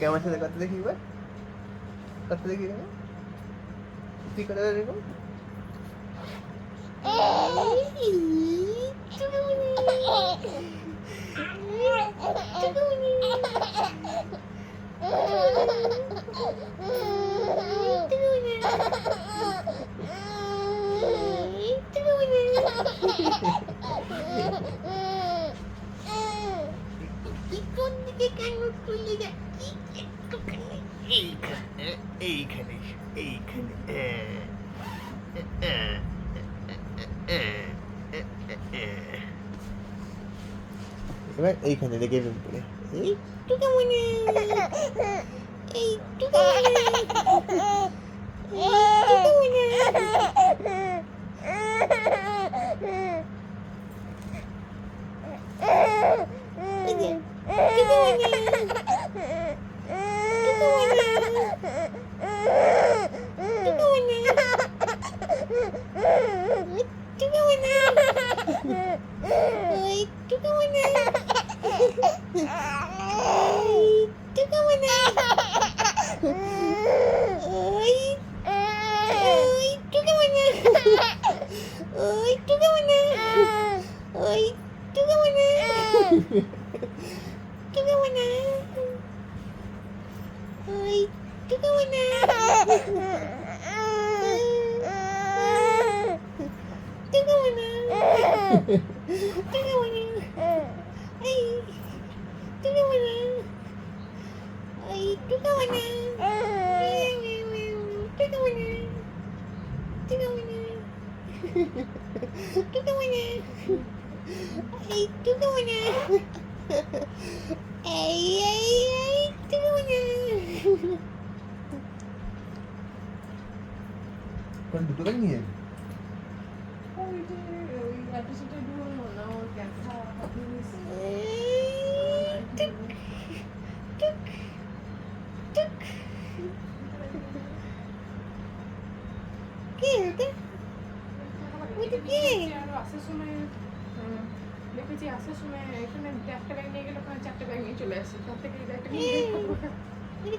আমার সাথে কথা দেখি এবার, কথা দেখি তুই কথা দেখো। এইখানে এবার এইখানে রেখে দেবেন করে এইটুকু মনে এইটুকু দুটো ব্যাগ নিয়ে আসার সময় এখানে একটা ব্যাগ নিয়ে গেলে ওখানে 4টা ব্যাগ নিয়ে চলে আসে, তার থেকে একটা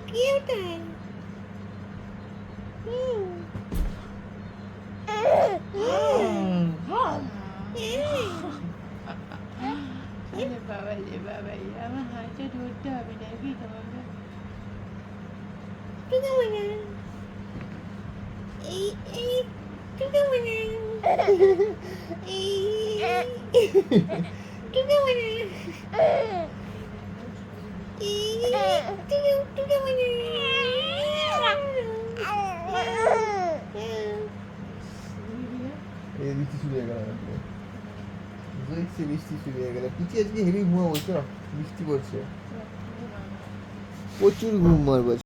কি ওটা বাবা রে বাবা, আমার হাতে ধরতে হবে নাকি তোমাকে? বৃষ্টি শুরু হয়ে গেল, বৃষ্টি শুরু হয়ে গেল। পিছিয়ে আজকে হেভি ঘুমা বলছো, বৃষ্টি পড়ছে, প্রচুর ঘুম মারবো।